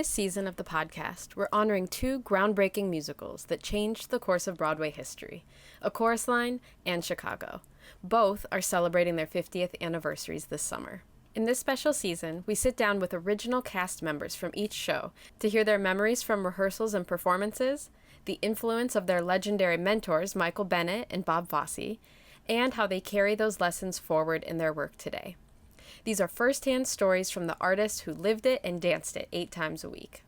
this season of the podcast, we're honoring two groundbreaking musicals that changed the course of Broadway history, A Chorus Line and Chicago. Both are celebrating their 50th anniversaries this summer. In this special season, we sit down with original cast members from each show to hear their memories from rehearsals and performances, the influence of their legendary mentors Michael Bennett and Bob Fosse, and how they carry those lessons forward in their work today. These are first-hand stories from the artists who lived it and danced it 8 times a week.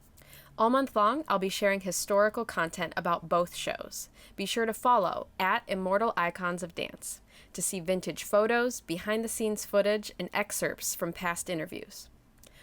All month long, I'll be sharing historical content about both shows. Be sure to follow @Immortal Icons of Dance to see vintage photos, behind-the-scenes footage, and excerpts from past interviews.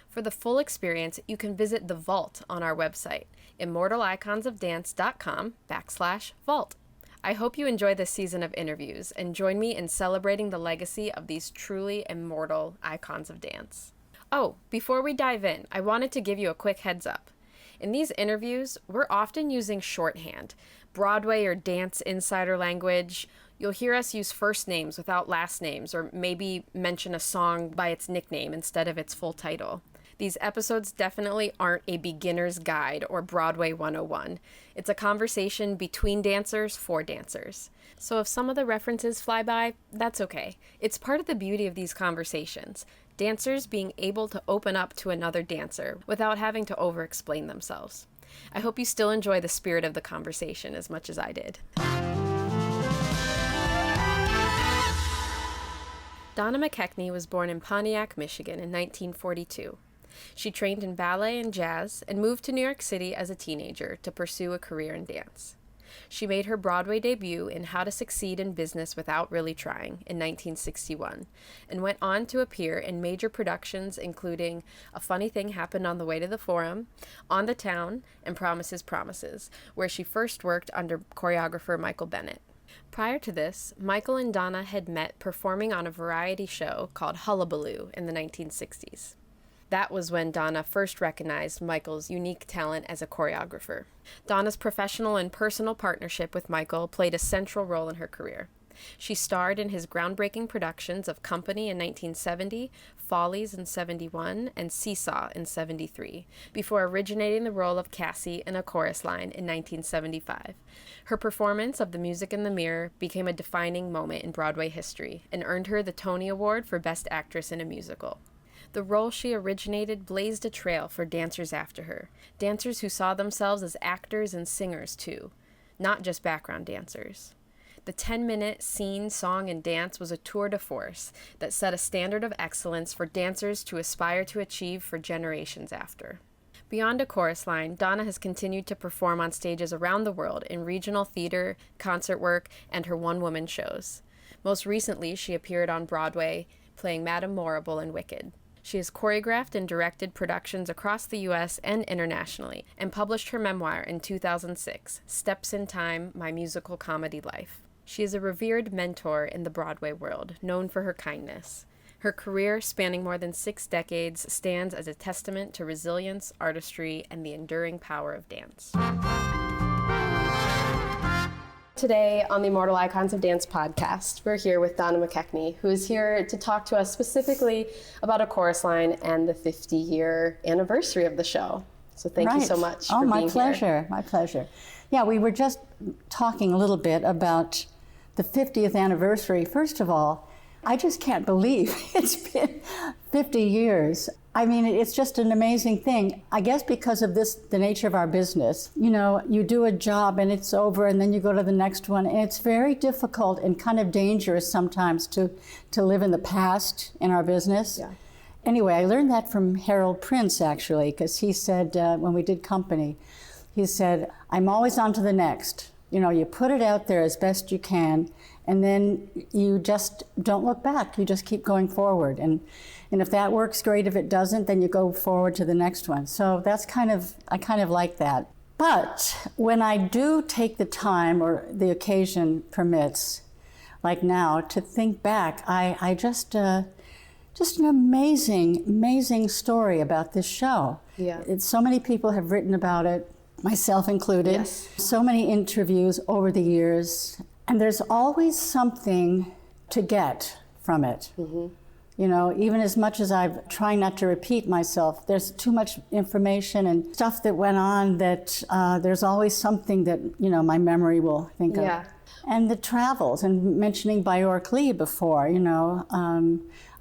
For the full experience, you can visit The Vault on our website, immortaliconsofdance.com/vault. I hope you enjoy this season of interviews and join me in celebrating the legacy of these truly immortal icons of dance. Oh, before we dive in, I wanted to give you a quick heads up. In these interviews, we're often using shorthand, Broadway or dance insider language. You'll hear us use first names without last names, or maybe mention a song by its nickname instead of its full title. These episodes definitely aren't a beginner's guide or Broadway 101. It's a conversation between dancers for dancers. So if some of the references fly by, that's okay. It's part of the beauty of these conversations. Dancers being able to open up to another dancer without having to over-explain themselves. I hope you still enjoy the spirit of the conversation as much as I did. Donna McKechnie was born in Pontiac, Michigan in 1942. She trained in ballet and jazz and moved to New York City as a teenager to pursue a career in dance. She made her Broadway debut in How to Succeed in Business Without Really Trying in 1961 and went on to appear in major productions including A Funny Thing Happened on the Way to the Forum, On the Town, and Promises, Promises, where she first worked under choreographer Michael Bennett. Prior to this, Michael and Donna had met performing on a variety show called Hullabaloo in the 1960s. That was when Donna first recognized Michael's unique talent as a choreographer. Donna's professional and personal partnership with Michael played a central role in her career. She starred in his groundbreaking productions of Company in 1970, Follies in 71, and Seesaw in 73, before originating the role of Cassie in A Chorus Line in 1975. Her performance of The Music in the Mirror became a defining moment in Broadway history and earned her the Tony Award for Best Actress in a Musical. The role she originated blazed a trail for dancers after her, dancers who saw themselves as actors and singers too, not just background dancers. The 10-minute scene, song, and dance was a tour de force that set a standard of excellence for dancers to aspire to achieve for generations after. Beyond A Chorus Line, Donna has continued to perform on stages around the world in regional theater, concert work, and her one-woman shows. Most recently, she appeared on Broadway playing Madame Morrible in Wicked. She has choreographed and directed productions across the U.S. and internationally, and published her memoir in 2006, Steps in Time, My Musical Comedy Life. She is a revered mentor in the Broadway world, known for her kindness. Her career, spanning more than 6 decades, stands as a testament to resilience, artistry, and the enduring power of dance. Today on the Immortal Icons of Dance podcast, we're here with Donna McKechnie, who is here to talk to us specifically about A Chorus Line and the 50-year anniversary of the show. So thank you so much for being here. Oh, my pleasure, my pleasure. Yeah, we were just talking a little bit about the 50th anniversary. First of all, I just can't believe it's been 50 years. I mean, it's just an amazing thing. I guess because of this, the nature of our business, you know, you do a job and it's over and then you go to the next one. And it's very difficult and kind of dangerous sometimes to live in the past in our business. Yeah. Anyway, I learned that from Harold Prince, actually, because he said, when we did Company, he said, I'm always on to the next. You know, you put it out there as best you can, and then you just don't look back. You just keep going forward. And if that works, great. If it doesn't, then you go forward to the next one. So that's I kind of like that. But when I do take the time, or the occasion permits, like now, to think back, I just an amazing story about this show. Yeah. So many people have written about it, myself included. Yes. So many interviews over the years, and there's always something to get from it. Mm-hmm. You know, even as much as I'm trying not to repeat myself, there's too much information and stuff that went on that there's always something that, you know, my memory will think of. Yeah. And the travels, and mentioning Bjork Lee before, you know,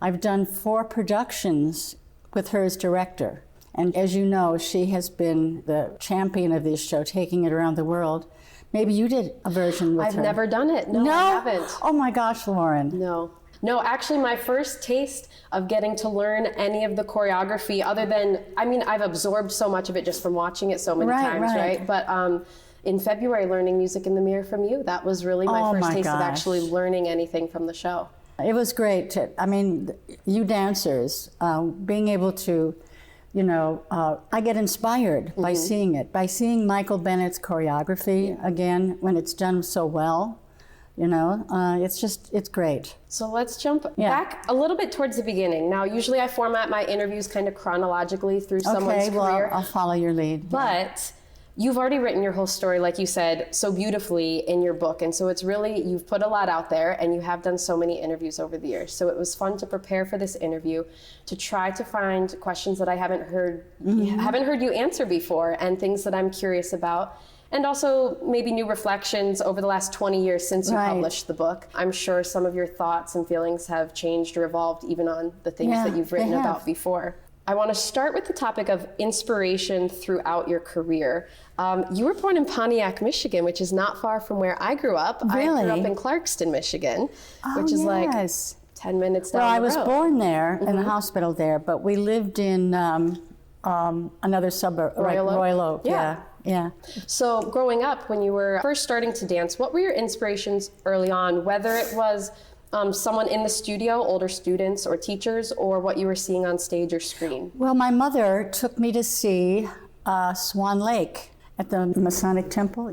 I've done 4 productions with her as director. And as you know, she has been the champion of this show, taking it around the world. Maybe you did a version with her. I've never done it. No, I haven't. Oh my gosh, Lauren. No, actually my first taste of getting to learn any of the choreography, other than, I mean, I've absorbed so much of it just from watching it so many times, right? But in February, learning Music in the Mirror from you, that was really my first taste of actually learning anything from the show. It was great. I mean, you dancers, being able to, you know, I get inspired by seeing it, by seeing Michael Bennett's choreography again when it's done so well. You know, it's great. So let's jump back a little bit towards the beginning. Now, usually I format my interviews kind of chronologically through someone's career. Okay, well, I'll follow your lead. But you've already written your whole story, like you said, so beautifully in your book. And so it's really, you've put a lot out there and you have done so many interviews over the years. So it was fun to prepare for this interview, to try to find questions that I haven't heard you answer before, and things that I'm curious about. And also maybe new reflections over the last 20 years since you published the book. I'm sure some of your thoughts and feelings have changed or evolved even on the things that you've written about before. I want to start with the topic of inspiration throughout your career. You were born in Pontiac, Michigan, which is not far from where I grew up. Really? I grew up in Clarkston, Michigan, which is like 10 minutes down the road. Well, I was born there, in the hospital there, but we lived in another suburb, Royal Oak. Yeah. So growing up, when you were first starting to dance, what were your inspirations early on, whether it was someone in the studio, older students or teachers, or what you were seeing on stage or screen? Well, my mother took me to see Swan Lake at the Masonic Temple,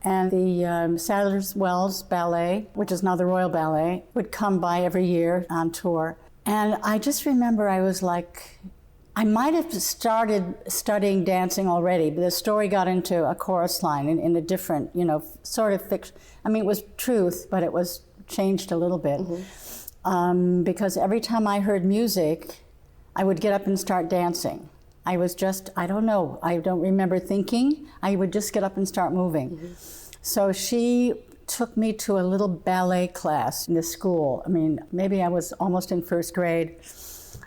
and the Sadler's Wells Ballet, which is now the Royal Ballet, would come by every year on tour. And I just remember I was like, I might have started studying dancing already, but the story got into a chorus line in a different, you know, sort of fiction. I mean, it was truth, but it was changed a little bit. Because every time I heard music, I would get up and start dancing. I was just, I don't know, I don't remember thinking. I would just get up and start moving. So she took me to a little ballet class in the school. I mean, maybe I was almost in first grade.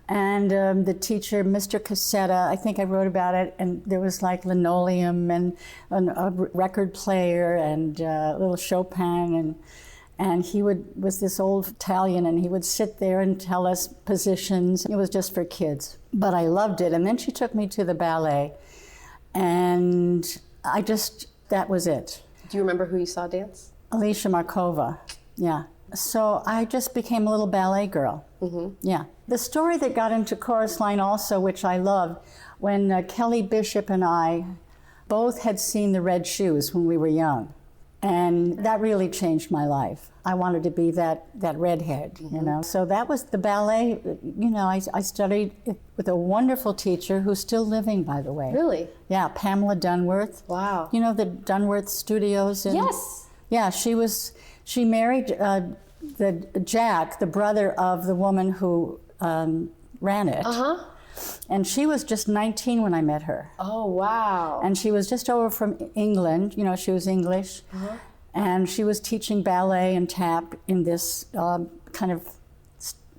And the teacher, Mr. Cassetta, I think I wrote about it, and there was like linoleum and a record player and a little Chopin, and he was this old Italian, and he would sit there and tell us positions. It was just for kids, but I loved it. And then she took me to the ballet, and that was it. Do you remember who you saw dance? Alicia Markova, yeah. So I just became a little ballet girl. Yeah. The story that got into chorus line also, which I loved, when Kelly Bishop and I both had seen the Red Shoes when we were young. And that really changed my life. I wanted to be that redhead, you know. So that was the ballet. You know, I studied it with a wonderful teacher who's still living, by the way. Really? Yeah, Pamela Dunworth. Wow. You know the Dunworth Studios? Yes. Yeah, she married Jack, the brother of the woman who ran it. And she was just 19 when I met her. Oh, wow. And she was just over from England. You know, she was English. And she was teaching ballet and tap in this kind of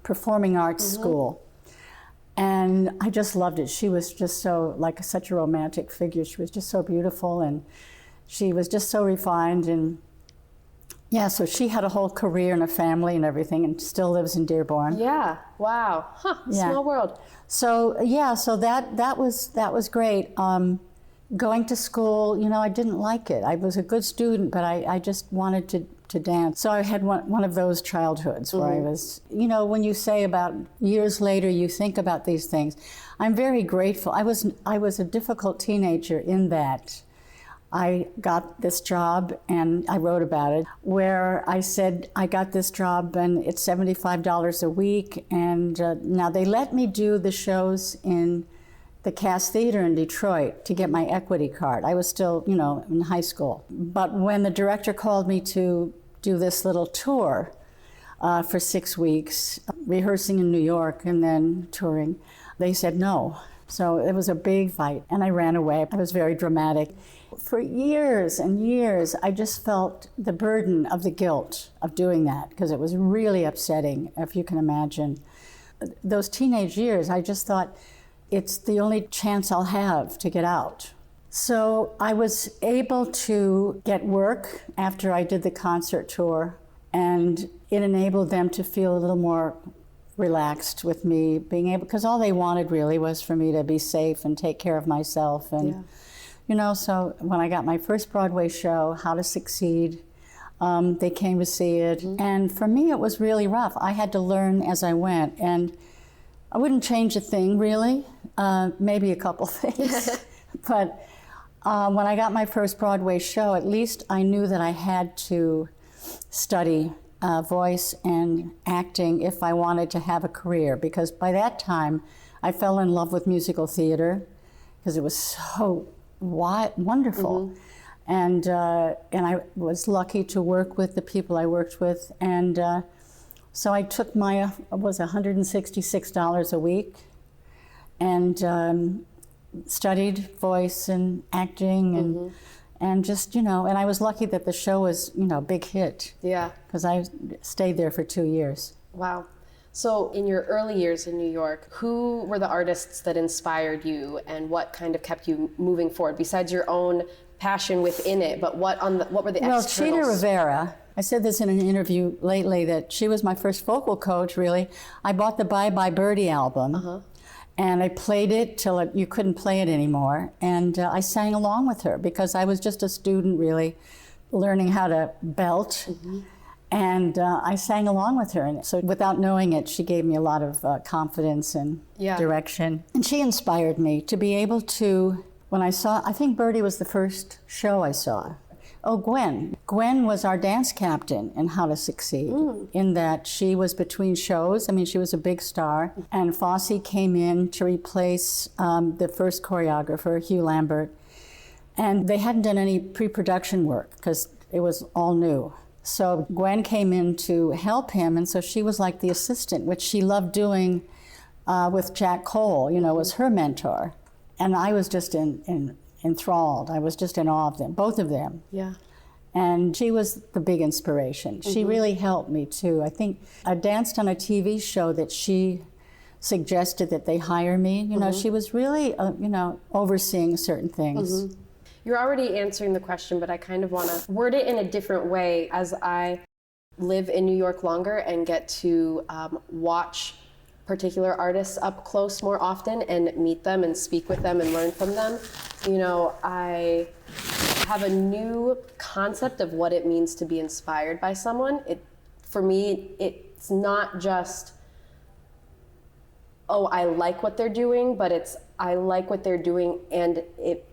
performing arts school. And I just loved it. She was just so, like, such a romantic figure. She was just so beautiful, and she was just so refined. And yeah, so she had a whole career and a family and everything, and still lives in Dearborn. Yeah, wow. Small world. So yeah, so that was great. Going to school, you know, I didn't like it. I was a good student, but I just wanted to dance. So I had one of those childhoods where I was, you know, when you say about years later you think about these things, I'm very grateful. I was a difficult teenager in that I got this job, and I wrote about it, where I said, I got this job and it's $75 a week, and now they let me do the shows in the Cass Theater in Detroit to get my equity card. I was still, you know, in high school. But when the director called me to do this little tour, for 6 weeks, rehearsing in New York and then touring. They said no. So it was a big fight, and I ran away. I was very dramatic. For years and years, I just felt the burden of the guilt of doing that, because it was really upsetting, if you can imagine. Those teenage years, I just thought, it's the only chance I'll have to get out. So I was able to get work after I did the concert tour, and it enabled them to feel a little more relaxed with me being able, because all they wanted really was for me to be safe and take care of myself. And so when I got my first Broadway show, How to Succeed, they came to see it. And for me, it was really rough. I had to learn as I went, and I wouldn't change a thing really, maybe a couple things. But when I got my first Broadway show, at least I knew that I had to study voice and acting if I wanted to have a career, because by that time I fell in love with musical theater because it was so wonderful. And I was lucky to work with the people I worked with, and so I took my was $166 a week and studied voice and acting and just, and I was lucky that the show was, a big hit. Yeah. Because I stayed there for 2 years. Wow. So in your early years in New York, who were the artists that inspired you, and what kind of kept you moving forward, besides your own passion within it, but what were the externals? Well, Chita Rivera, I said this in an interview lately, that she was my first vocal coach, really. I bought the Bye Bye Birdie album. And I played it till you couldn't play it anymore. And I sang along with her because I was just a student, really, learning how to belt. And I sang along with her. And so without knowing it, she gave me a lot of confidence and direction. And she inspired me to be able to, when I think Birdie was the first show I saw. Oh, Gwen. Gwen was our dance captain in How to Succeed, in that she was between shows. I mean, she was a big star. And Fosse came in to replace the first choreographer, Hugh Lambert. And they hadn't done any pre-production work because it was all new. So Gwen came in to help him, and so she was like the assistant, which she loved doing with Jack Cole, was her mentor. And I was just enthralled. I was just in awe of them, both of them. Yeah. And she was the big inspiration. She really helped me too. I think I danced on a TV show that she suggested that they hire me. She was really, overseeing certain things. You're already answering the question, but I kind of want to word it in a different way. As I live in New York longer and get to watch particular artists up close more often and meet them and speak with them and learn from them, I have a new concept of what it means to be inspired by someone. For me, it's not just, I like what they're doing, but it's, I like what they're doing and it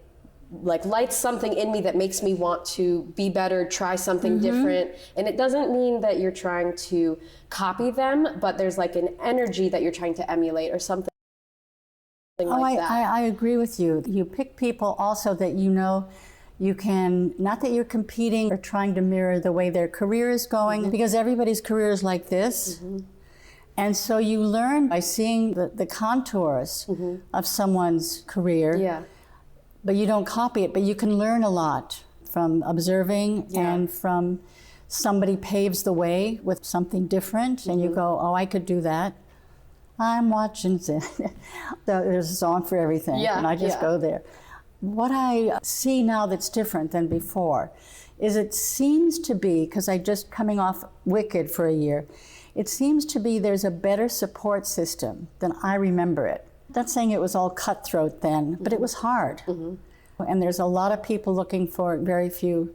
lights something in me that makes me want to be better, try something different. And it doesn't mean that you're trying to copy them, but there's an energy that you're trying to emulate or something like that. I agree with you. You pick people also that you can, not that you're competing or trying to mirror the way their career is going, because everybody's career is like this. And so you learn by seeing the contours of someone's career. Yeah. But you don't copy it, but you can learn a lot from observing and from somebody paves the way with something different and you go, I could do that. I'm watching. There's a song for everything and I just go there. What I see now that's different than before is it seems to be, because I just coming off Wicked for a year, it seems to be there's a better support system than I remember it. Not saying it was all cutthroat then, but it was hard. And there's a lot of people looking for very few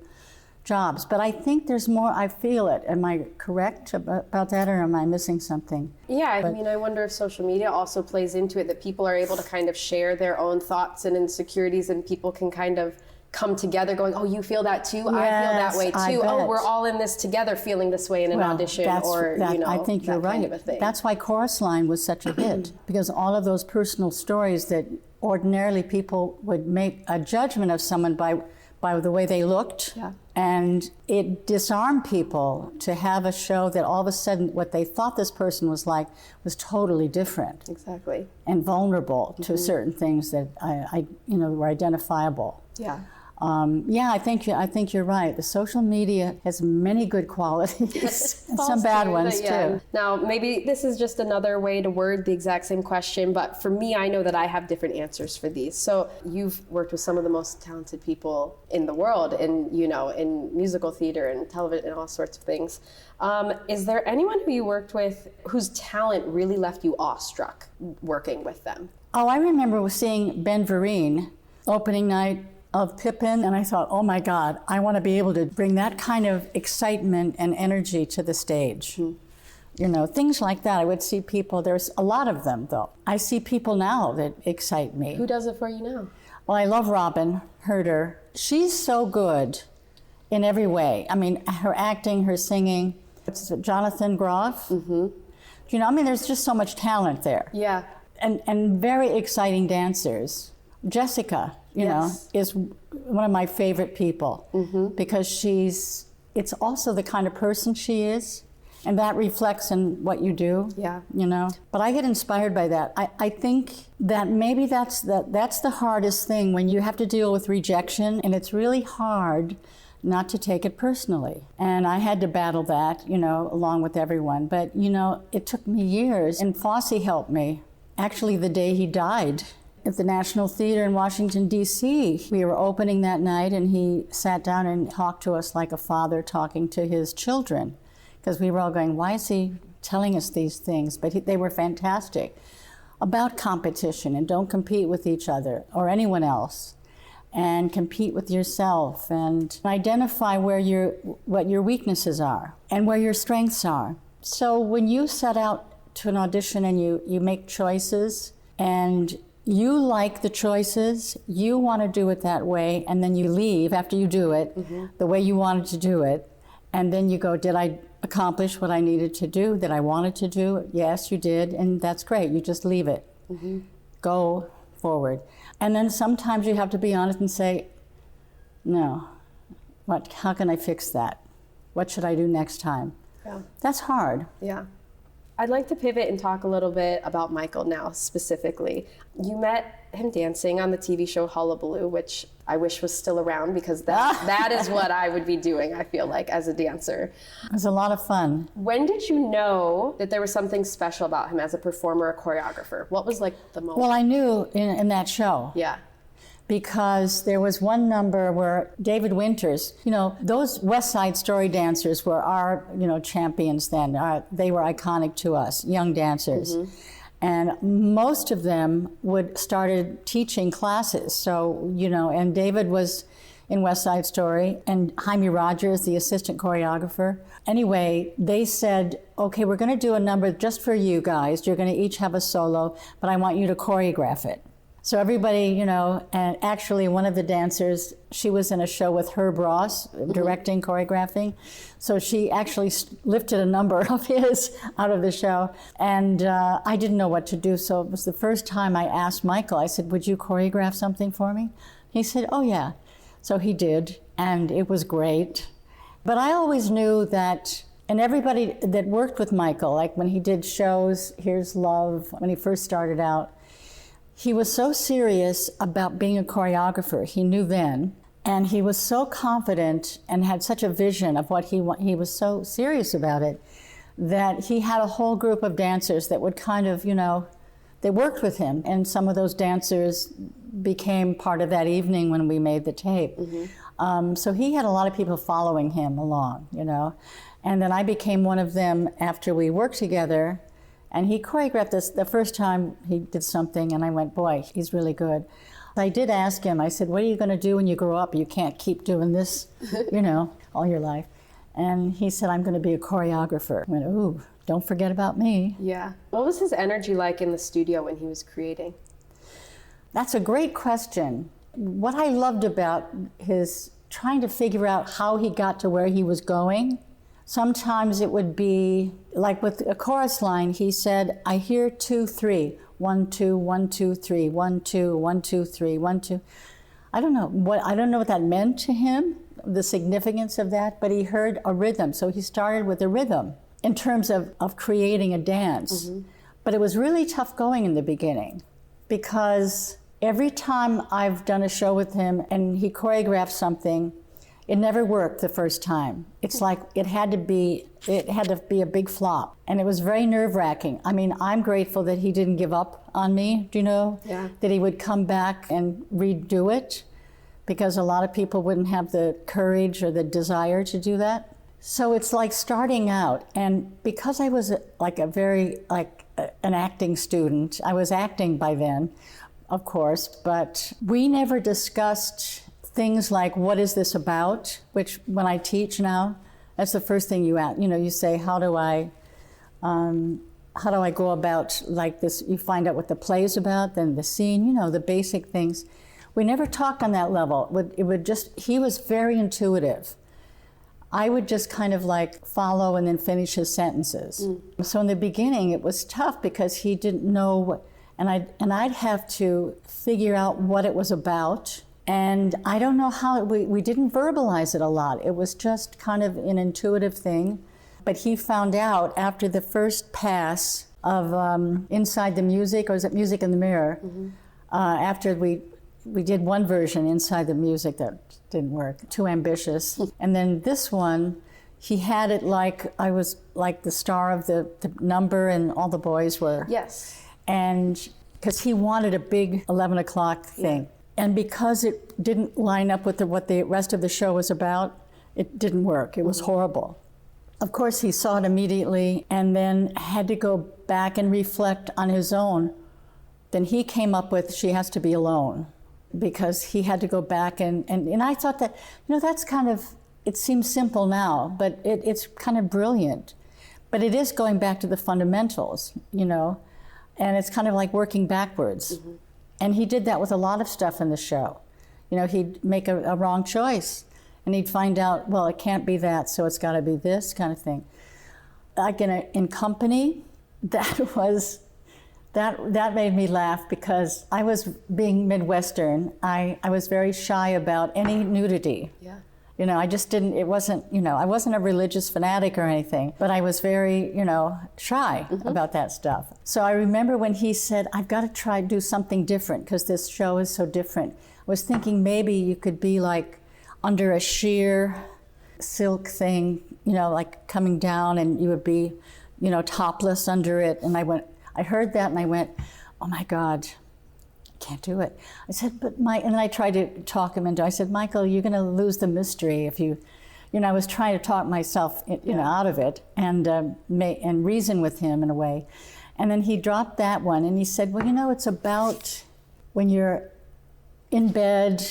jobs. But I think there's more, I feel it. Am I correct about that, or am I missing something? Yeah, I wonder if social media also plays into it, that people are able to kind of share their own thoughts and insecurities, and people can kind of come together going, you feel that too? Yes, I feel that way too. We're all in this together feeling this way in an audition, I think you're right. Kind of a thing. That's why Chorus Line was such a hit, because all of those personal stories that ordinarily people would make a judgment of someone by by the way they looked. Yeah. And it disarmed people to have a show that all of a sudden what they thought this person was like was totally different. Exactly. And vulnerable to certain things that I were identifiable. Yeah. I think you're right. The social media has many good qualities and some bad ones too. Now, maybe this is just another way to word the exact same question, but for me, I know that I have different answers for these. So you've worked with some of the most talented people in the world, in musical theater and television and all sorts of things. Is there anyone who you worked with whose talent really left you awestruck working with them? Oh, I remember seeing Ben Vereen opening night of Pippin, and I thought, oh my God, I want to be able to bring that kind of excitement and energy to the stage. Things like that. I would see people, there's a lot of them though. I see people now that excite me. Who does it for you now? Well, I love Robin Herder. She's so good in every way. I mean, her acting, her singing. It's Jonathan Groff. There's just so much talent there. Yeah. And very exciting dancers. Jessica, is one of my favorite people because it's also the kind of person she is, and that reflects in what you do. Yeah. But I get inspired by that. I think that maybe that's the hardest thing when you have to deal with rejection, and it's really hard not to take it personally. And I had to battle that, along with everyone. But, it took me years, and Fosse helped me. Actually, the day he died, at the National Theater in Washington, D.C. We were opening that night, and he sat down and talked to us like a father talking to his children, because we were all going, why is he telling us these things? But they were fantastic. About competition, and don't compete with each other or anyone else, and compete with yourself, and identify what your weaknesses are and where your strengths are. So when you set out to an audition and you make choices, and you like the choices, you want to do it that way, and then you leave after you do it the way you wanted to do it, and then you go, did I accomplish what I needed to do, that I wanted to do? Yes, you did, and that's great. You just leave it. Go forward. And then sometimes you have to be honest and say, no, how can I fix that? What should I do next time? Yeah. That's hard. Yeah. I'd like to pivot and talk a little bit about Michael now specifically. You met him dancing on the TV show Hullabaloo, which I wish was still around, because that is what I would be doing, I feel like, as a dancer. It was a lot of fun. When did you know that there was something special about him as a performer or choreographer? What was like the moment? Well, I knew in that show. Yeah. Because there was one number where David Winters, those West Side Story dancers were our, champions then. They were iconic to us, young dancers. And most of them started teaching classes. So, and David was in West Side Story, and Jaime Rogers, the assistant choreographer. Anyway, they said, okay, we're going to do a number just for you guys. You're going to each have a solo, but I want you to choreograph it. So everybody, and actually one of the dancers, she was in a show with Herb Ross, directing, choreographing. So she actually lifted a number of his out of the show. And I didn't know what to do. So it was the first time I asked Michael, I said, would you choreograph something for me? He said, oh yeah. So he did, and it was great. But I always knew that, and everybody that worked with Michael, like when he did shows, Here's Love, when he first started out, he was so serious about being a choreographer. He knew then, and he was so confident and had such a vision of what he was so serious about it, that he had a whole group of dancers that would kind of, they worked with him. And some of those dancers became part of that evening when we made the tape. So he had a lot of people following him along, And then I became one of them after we worked together. And he choreographed this the first time he did something, and I went, boy, he's really good. I did ask him, I said, what are you going to do when you grow up? You can't keep doing this, all your life. And he said, I'm going to be a choreographer. I went, ooh, don't forget about me. Yeah. What was his energy like in the studio when he was creating? That's a great question. What I loved about his trying to figure out how he got to where he was going. Sometimes it would be, like with a chorus line, he said, I hear 2, 3, 1, 2, 1, 2, 3, 1, 2, 1, 2, 3, 1, 2. I don't know what that meant to him, the significance of that, but he heard a rhythm. So he started with a rhythm in terms of creating a dance. But it was really tough going in the beginning because every time I've done a show with him and he choreographed something, it never worked the first time. It's like it had to be a big flop. And it was very nerve-wracking. I mean, I'm grateful that he didn't give up on me, do you know? Yeah. That he would come back and redo it, because a lot of people wouldn't have the courage or the desire to do that. So it's like starting out. And because I was an acting student, I was acting by then, of course, but we never discussed things like, what is this about? Which when I teach now, that's the first thing you ask. You say, how do I go about like this? You find out what the play's about, then the scene, the basic things. We never talked on that level. He was very intuitive. I would just kind of like follow and then finish his sentences. So in the beginning, it was tough because he didn't know what, and I'd have to figure out what it was about. And I don't know how, we didn't verbalize it a lot. It was just kind of an intuitive thing. But he found out after the first pass of Inside the Music, or is it Music in the Mirror? After we did one version, Inside the Music, that didn't work, too ambitious. And then this one, he had it like I was like the star of the number and all the boys were. Yes. And because he wanted a big 11 o'clock thing. Yeah. And because it didn't line up with what the rest of the show was about, it didn't work. It was horrible. Of course, he saw it immediately and then had to go back and reflect on his own. Then he came up with She Has to Be Alone, because he had to go back and I thought that, that's kind of, it seems simple now, but it's kind of brilliant. But it is going back to the fundamentals, and it's kind of like working backwards. And he did that with a lot of stuff in the show. He'd make a wrong choice and he'd find out, well, it can't be that, so it's gotta be this kind of thing. Like in Company, that made me laugh because I was being Midwestern. I was very shy about any nudity. Yeah. I just didn't, it wasn't, I wasn't a religious fanatic or anything, but I was very, shy about that stuff. So I remember when he said, I've got to do something different because this show is so different. I was thinking maybe you could be like under a sheer silk thing, like coming down, and you would be, topless under it. And I heard that and I went, oh my God, I can't do it. I said, but and I tried to talk him into it. I said, Michael, you're going to lose the mystery if you, I was trying to talk myself, out of it and reason with him in a way. And then he dropped that one and he said, well, it's about when you're in bed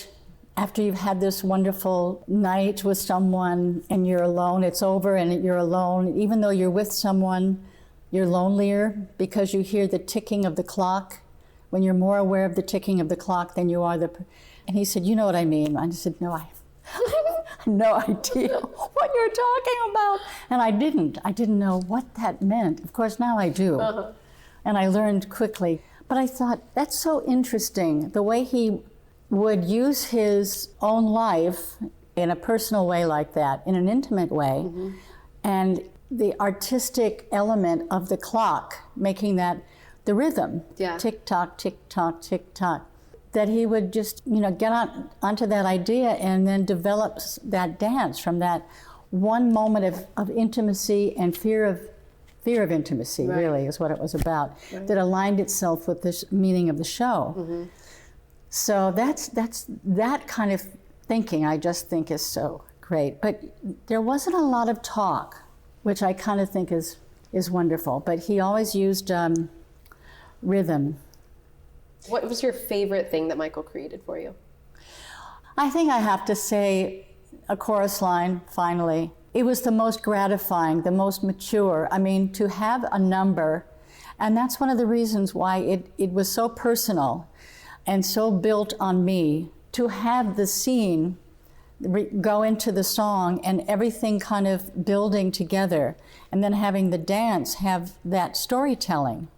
after you've had this wonderful night with someone and you're alone, it's over and you're alone. Even though you're with someone, you're lonelier because you hear the ticking of the clock. When you're more aware of the ticking of the clock than you are and he said, you know what I mean? I said, no, I have no idea what you're talking about. And I didn't know what that meant. Of course, now I do. And I learned quickly. But I thought, that's so interesting, the way he would use his own life in a personal way like that, in an intimate way, and the artistic element of the clock, making that the rhythm, tick-tock, tick-tock, tick-tock, that he would just, get onto that idea and then develop that dance from that one moment of intimacy and fear of intimacy, really, is what it was about, that aligned itself with this meaning of the show. So that's that kind of thinking I just think is so great. But there wasn't a lot of talk, which I kind of think is wonderful. But he always used rhythm. What was your favorite thing that Michael created for you? I think I have to say a chorus line, finally. It was the most gratifying, the most mature. I mean, to have a number, and that's one of the reasons why it was so personal and so built on me, to have the scene go into the song and everything kind of building together, and then having the dance have that storytelling.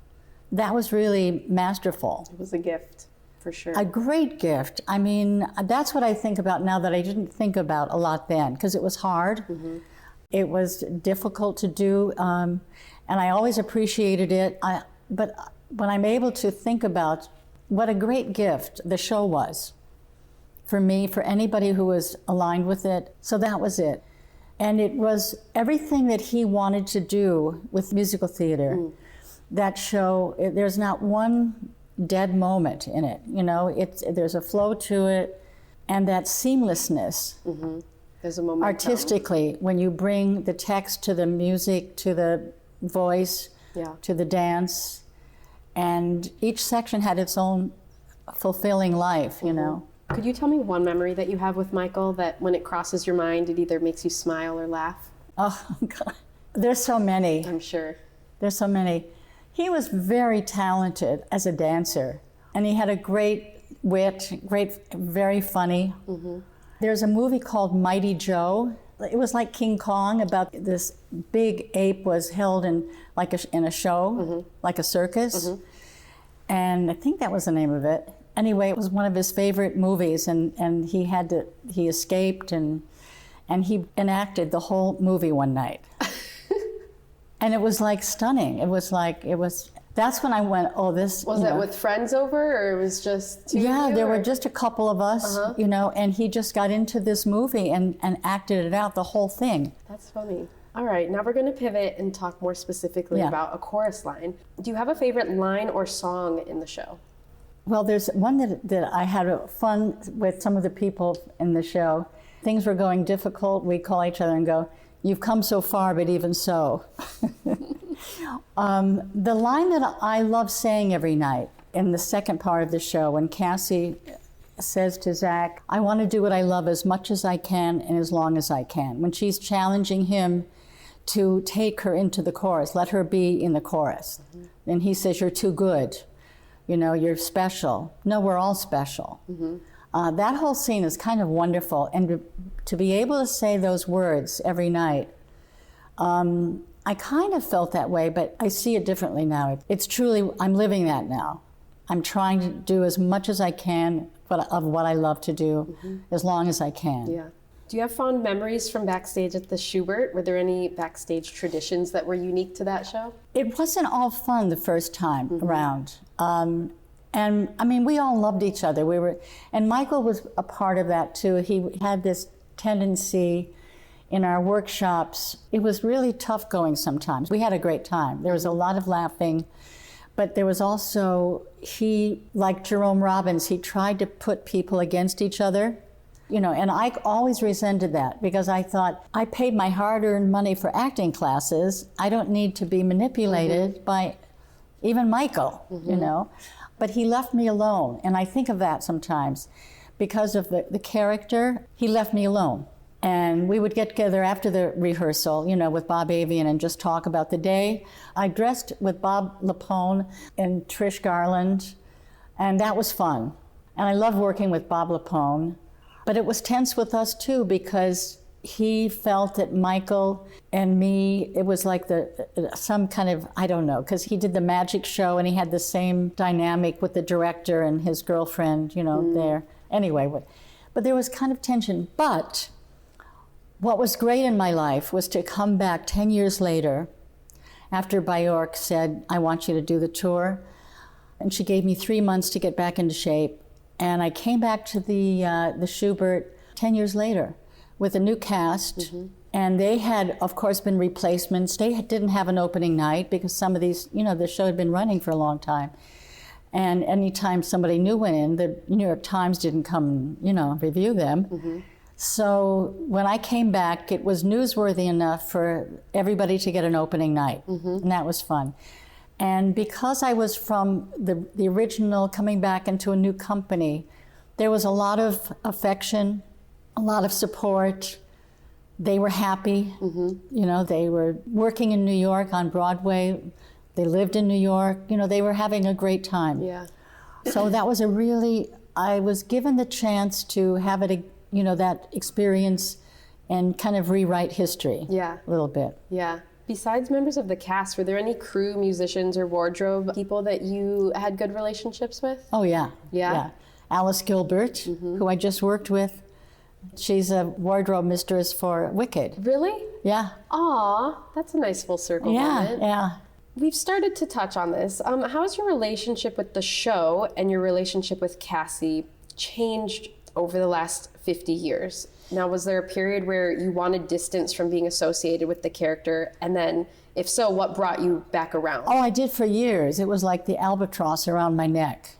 That was really masterful. It was a gift. for sure. A great gift. I mean, that's what I think about now that I didn't think about a lot then, because it was hard. It was difficult to do, and I always appreciated it. But when I'm able to think about what a great gift the show was for me, for anybody who was aligned with it, so that was it. And it was everything that he wanted to do with musical theater. That show, there's not one dead moment in it. You know, there's a flow to it, and that seamlessness. There's a moment artistically, when you bring the text to the music, to the voice, to the dance, and each section had its own fulfilling life, you know. Could you tell me one memory that you have with Michael that when it crosses your mind, it either makes you smile or laugh? Oh, God. There's so many. I'm sure. There's so many. He was very talented as a dancer, and he had a great wit, very funny. There's a movie called Mighty Joe. It was like King Kong, about this big ape was held in a show, like a circus. And I think that was the name of it. Anyway, it was one of his favorite movies, and he escaped and he enacted the whole movie one night. And it was like stunning. That's when I went, oh, this. Was it with friends over, or it was just two of you, there were just a couple of us, you know, and he just got into this movie and acted it out, the whole thing. That's funny. All right, now we're going to pivot and talk more specifically about a chorus line. Do you have a favorite line or song in the show? Well, there's one that I had fun with some of the people in the show. Things were going difficult. We call each other and go, "You've come so far, but even so." The line that I love saying every night in the second part of the show, when Cassie says to Zach, "I want to do what I love as much as I can and as long as I can," when she's challenging him to take her into the chorus, let her be in the chorus. And he says, "You're too good. You know, you're special." No, we're all special. That whole scene is kind of wonderful. And to be able to say those words every night, I kind of felt that way, but I see it differently now. It's truly, I'm living that now. I'm trying to do as much as I can of what I love to do, as long as I can. Yeah. Do you have fond memories from backstage at the Schubert? Were there any backstage traditions that were unique to that show? It wasn't all fun the first time around. And I mean, we all loved each other. And Michael was a part of that too. He had this tendency in our workshops. It was really tough going sometimes. We had a great time. There was a lot of laughing, but there was also, like Jerome Robbins, he tried to put people against each other. You know, and I always resented that, because I thought, I paid my hard-earned money for acting classes. I don't need to be manipulated by even Michael, you know. But he left me alone, and I think of that sometimes. Because of the character, he left me alone. And we would get together after the rehearsal, you know, with Bob Avian and just talk about the day. I dressed with Bob Lapone and Trish Garland, and that was fun. And I loved working with Bob Lapone. But it was tense with us too, because he felt that Michael and me, it was like some kind of, I don't know, because he did the magic show and he had the same dynamic with the director and his girlfriend, you know, there. Anyway, but there was kind of tension. But what was great in my life was to come back 10 years later, after Bjork said, "I want you to do the tour." And she gave me 3 months to get back into shape. And I came back to the Schubert 10 years later with a new cast. And they had, of course, been replacements. They didn't have an opening night because some of these, you know, the show had been running for a long time. And anytime somebody new went in, the New York Times didn't come, you know, review them. So when I came back, it was newsworthy enough for everybody to get an opening night. And that was fun. And because I was from the original coming back into a new company, there was a lot of affection, a lot of support. They were happy. You know, they were working in New York on Broadway. They lived in New York. You know, they were having a great time. Yeah. So that was I was given the chance to have it, you know, that experience and kind of rewrite history. Yeah. A little bit. Yeah. Besides members of the cast, were there any crew, musicians, or wardrobe people that you had good relationships with? Oh, yeah. Yeah? Alice Gilbert, who I just worked with, she's a wardrobe mistress for Wicked. Really? Yeah. Aw, that's a nice full circle moment. Yeah. We've started to touch on this. How's your relationship with the show and your relationship with Cassie changed over the last 50 years? Now, was there a period where you wanted distance from being associated with the character? And then, if so, what brought you back around? Oh, I did for years. It was like the albatross around my neck.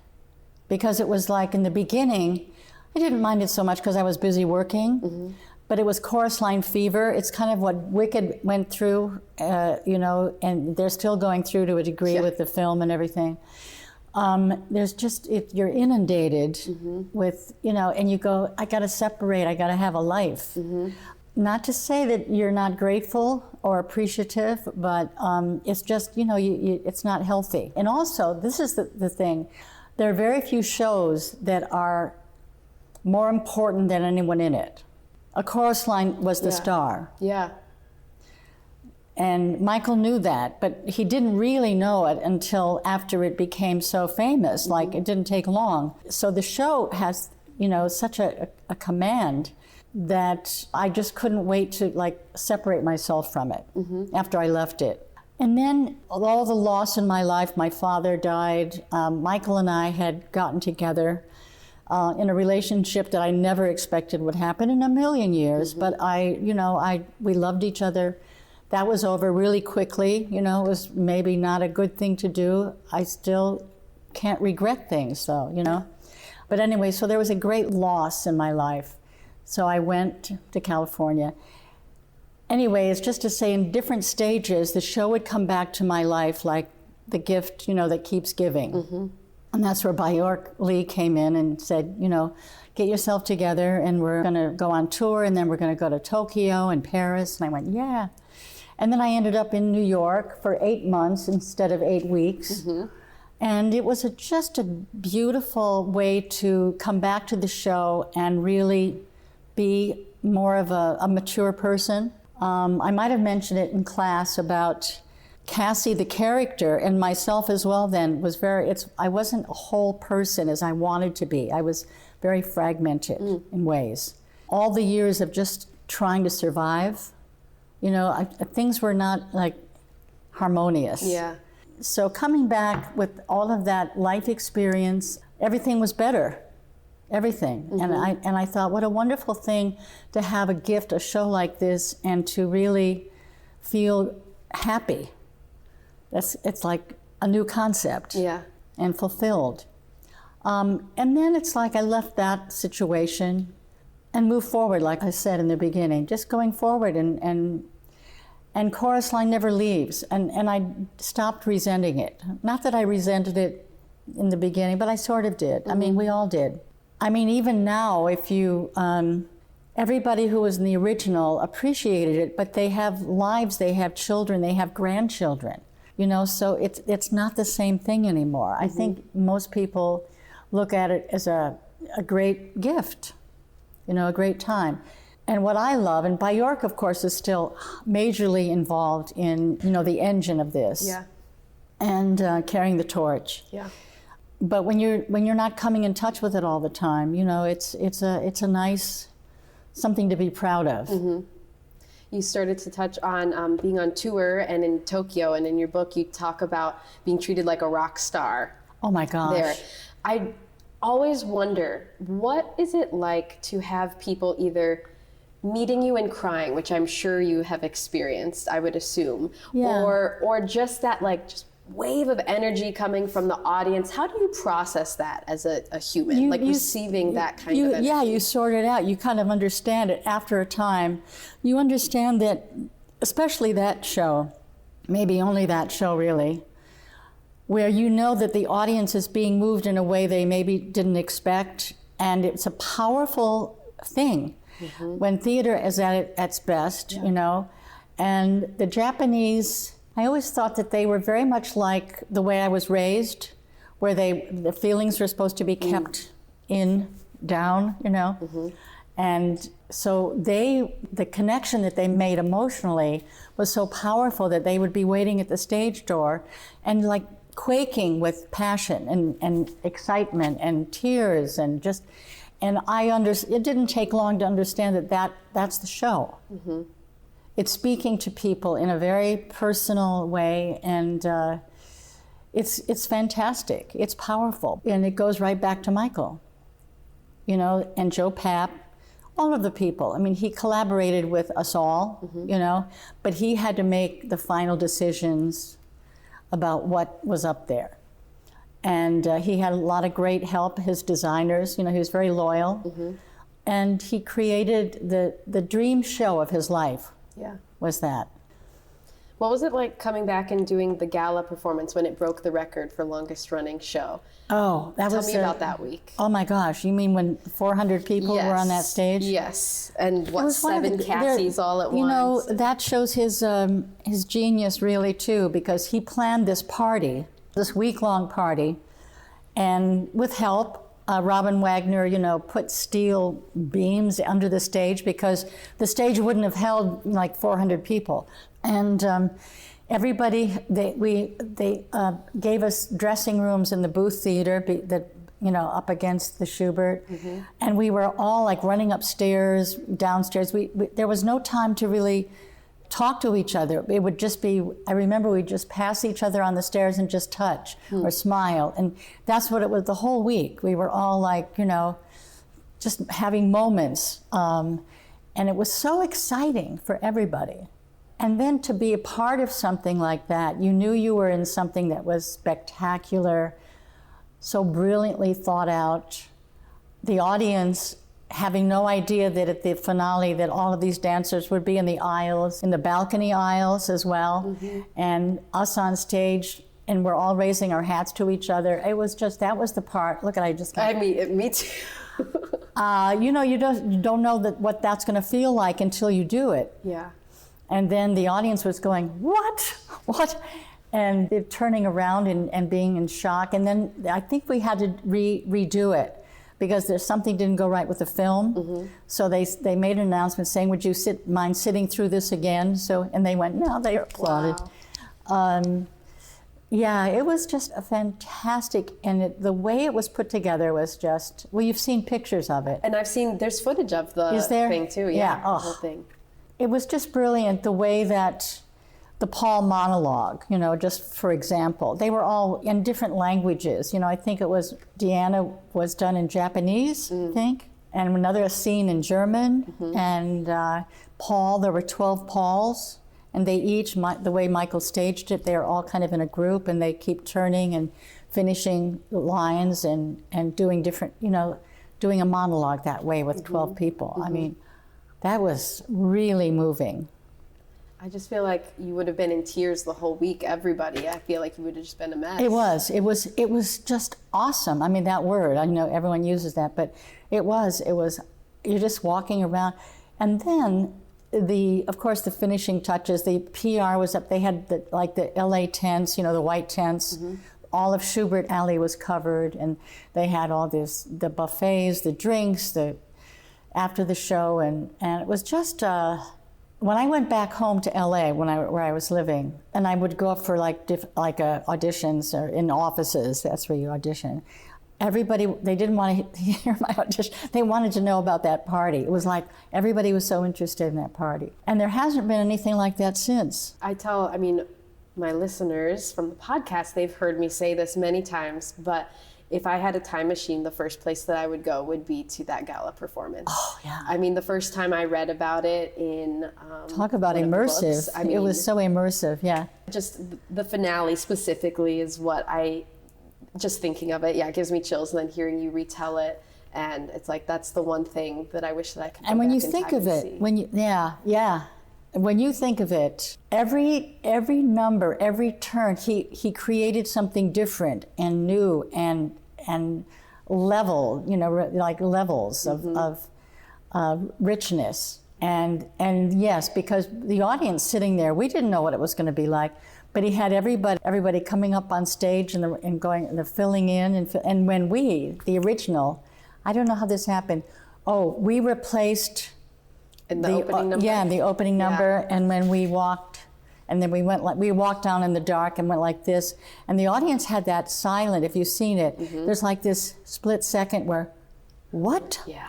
Because it was like in the beginning, I didn't mind it so much because I was busy working, but it was chorus line fever. It's kind of what Wicked went through, and they're still going through to a degree with the film and everything. There's just, you're inundated with, and you go, I got to separate, I got to have a life. Not to say that you're not grateful or appreciative, but it's just, it's not healthy. And also, this is the thing, there are very few shows that are more important than anyone in it. A chorus line was the star. Yeah. And Michael knew that, but he didn't really know it until after it became so famous. Like, it didn't take long. So the show has, such a command that I just couldn't wait to separate myself from it after I left it. And then all the loss in my life, my father died. Michael and I had gotten together in a relationship that I never expected would happen in a million years. But we loved each other. That was over really quickly. It was maybe not a good thing to do. I still can't regret things, though, But anyway, so there was a great loss in my life. So I went to California. Anyway, it's just to say, in different stages, the show would come back to my life like the gift, that keeps giving. And that's where Bjork Lee came in and said, get yourself together and we're going to go on tour and then we're going to go to Tokyo and Paris. And I went, yeah. And then I ended up in New York for 8 months instead of 8 weeks. And it was just a beautiful way to come back to the show and really be more of a mature person. I might have mentioned it in class about Cassie, the character, and myself as well then, I wasn't a whole person as I wanted to be. I was very fragmented in ways. All the years of just trying to survive, things were not harmonious. Yeah. So coming back with all of that life experience, everything was better. Everything. And I thought, what a wonderful thing to have a gift, a show like this, and to really feel happy. It's like a new concept. Yeah. And fulfilled. And then it's like I left that situation and moved forward, like I said in the beginning, just going forward, and chorus line never leaves. And I stopped resenting it. Not that I resented it in the beginning, but I sort of did. I mean, we all did. I mean, even now, if you, everybody who was in the original appreciated it, but they have lives, they have children, they have grandchildren, so it's not the same thing anymore. I think most people look at it as a great gift, a great time. And what I love, and Bjork, of course, is still majorly involved in, the engine of this. Yeah. And carrying the torch. Yeah. But when you're not coming in touch with it all the time, it's a nice something to be proud of. You started to touch on being on tour and in Tokyo, and in your book you talk about being treated like a rock star. Oh my gosh. There, I always wonder, what is it like to have people either meeting you and crying, which I'm sure you have experienced, I would assume, or just that just wave of energy coming from the audience. How do you process that as a human, receiving that kind of energy? Yeah, you sort it out. You kind of understand it after a time. You understand that, especially that show, maybe only that show really, where that the audience is being moved in a way they maybe didn't expect, and it's a powerful thing when theater is at its best, And the Japanese, I always thought that they were very much like the way I was raised, where the feelings were supposed to be kept down, And so the connection that they made emotionally was so powerful that they would be waiting at the stage door and like quaking with passion and excitement and tears and just, and it didn't take long to understand that's the show. Mm-hmm. It's speaking to people in a very personal way, and it's fantastic. It's powerful, and it goes right back to Michael, and Joe Papp, all of the people. I mean, he collaborated with us all, mm-hmm. But he had to make the final decisions about what was up there. And he had a lot of great help, his designers, he was very loyal. Mm-hmm. And he created the dream show of his life. Yeah. Was that. What was it like coming back and doing the gala performance when it broke the record for longest running show? Oh, Tell me about that week. Oh my gosh, you mean when 400 people were on that stage? Yes, and 7 Cassies all at once? That shows his genius really too, because he planned this party, this week-long party, and with help, Robin Wagner, put steel beams under the stage because the stage wouldn't have held like 400 people. And everybody, they gave us dressing rooms in the booth theater up against the Schubert. Mm-hmm. And we were all like running upstairs, downstairs. There was no time to really talk to each other. It would just be, I remember we'd just pass each other on the stairs and just touch or smile. And that's what it was the whole week. We were all like, just having moments. And it was so exciting for everybody. And then to be a part of something like that, you knew you were in something that was spectacular, so brilliantly thought out. The audience having no idea that at the finale that all of these dancers would be in the aisles, in the balcony aisles as well, mm-hmm. and us on stage, and we're all raising our hats to each other. It was just, that was the part. Look, me too. You don't know what that's going to feel like until you do it. Yeah. And then the audience was going, what? And they're turning around and being in shock. And then I think we had to redo it, because there's something didn't go right with the film. Mm-hmm. So they made an announcement saying, would you mind sitting through this again? And they went, no, they applauded. Wow. It was just a fantastic, and the way it was put together was just, you've seen pictures of it. And there's footage of the thing too. Yeah. The whole thing. It was just brilliant, the way that the Paul monologue, just for example, they were all in different languages. I think it was, Deanna was done in Japanese, I think, and another scene in German. Mm-hmm. And Paul, there were 12 Pauls, and they each, the way Michael staged it, they're all kind of in a group, and they keep turning and finishing the lines and doing different, doing a monologue that way with 12 people. Mm-hmm. I mean, that was really moving. I just feel like you would have been in tears the whole week, everybody. I feel like you would have just been a mess. It was just awesome. I mean, that word, I know everyone uses that, but it was, you're just walking around. And then of course, the finishing touches, the PR was up, they had the LA tents, the white tents. Mm-hmm. All of Schubert Alley was covered, and they had all the buffets, the drinks, after the show, and it was just, when I went back home to LA, where I was living, and I would go up for auditions or in offices, that's where you audition. Everybody, they didn't want to hear my audition. They wanted to know about that party. It was like everybody was so interested in that party. And there hasn't been anything like that since. My listeners from the podcast, they've heard me say this many times, but if I had a time machine, the first place that I would go would be to that gala performance. Oh, yeah. The first time I read about it in talk about immersive. It was so immersive, yeah. Just the finale specifically is what just thinking of it, it gives me chills, and then hearing you retell it, and it's like, that's the one thing that I wish that I could go and when back you in think time of to it, see. When you think of it, every number, every turn, he created something different and new and level, like levels of richness. And yes, because the audience sitting there, we didn't know what it was going to be like, but he had everybody coming up on stage and going, and filling in, and when the original, I don't know how this happened, Oh, we replaced In the opening number? Yeah, the opening number. And when we walked, and then we walked down in the dark and went like this. And the audience had that silent, if you've seen it, there's like this split second where, what? Yeah.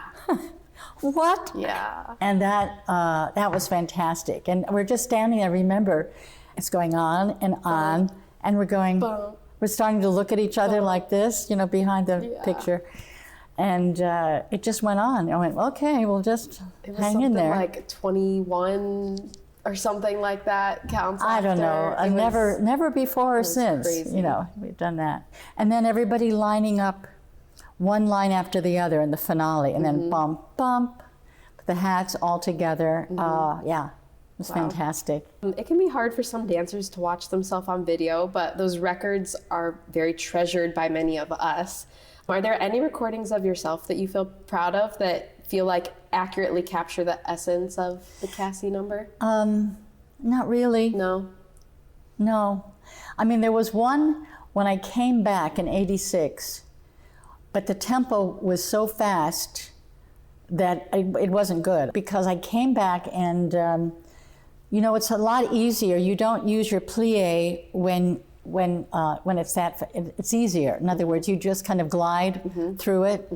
What? Yeah. And that was fantastic. And we're just standing there, remember, it's going on, and we're going, we're starting to look at each other like this, behind the picture. And it just went on. I went, okay, we'll just hang in there. Like 21 or something like that counts. I don't know. Never before or since. Crazy. We've done that. And then everybody lining up, one line after the other in the finale, and then bump, bump, the hats all together. Yeah, it was fantastic. It can be hard for some dancers to watch themselves on video, but those records are very treasured by many of us. Are there any recordings of yourself that you feel proud of that feel like accurately capture the essence of the Cassie number? Not really. No? No. I mean, there was one when I came back in '86, but the tempo was so fast that it wasn't good, because I came back and, it's a lot easier. You don't use your plie when it's easier. In other words, you just kind of glide through it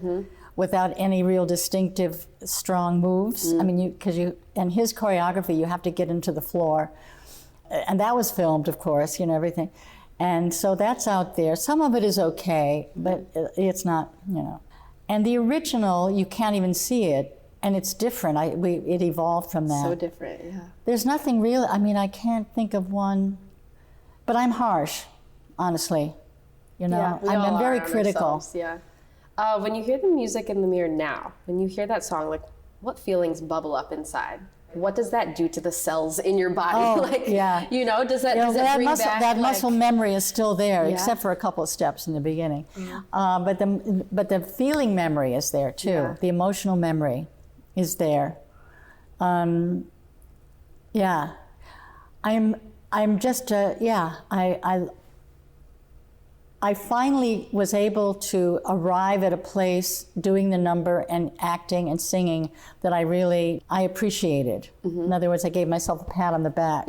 without any real distinctive, strong moves. I mean, and his choreography, you have to get into the floor. And that was filmed, of course, everything. And so that's out there. Some of it is okay, but it's not, And the original, you can't even see it, and it's different. It evolved from that. So different, yeah. There's nothing real, I can't think of one. But I'm harsh, honestly. Yeah, I'm very critical. Yeah. When you hear the music in the mirror now, when you hear that song, what feelings bubble up inside? What does that do to the cells in your body? Yeah. Does that bring back that muscle memory is still there, Yeah. except for a couple of steps in the beginning. But the feeling memory is there too. Yeah. The emotional memory is there. Yeah. I'm just, I finally was able to arrive at a place doing the number and acting and singing that I appreciated. In other words, I gave myself a pat on the back.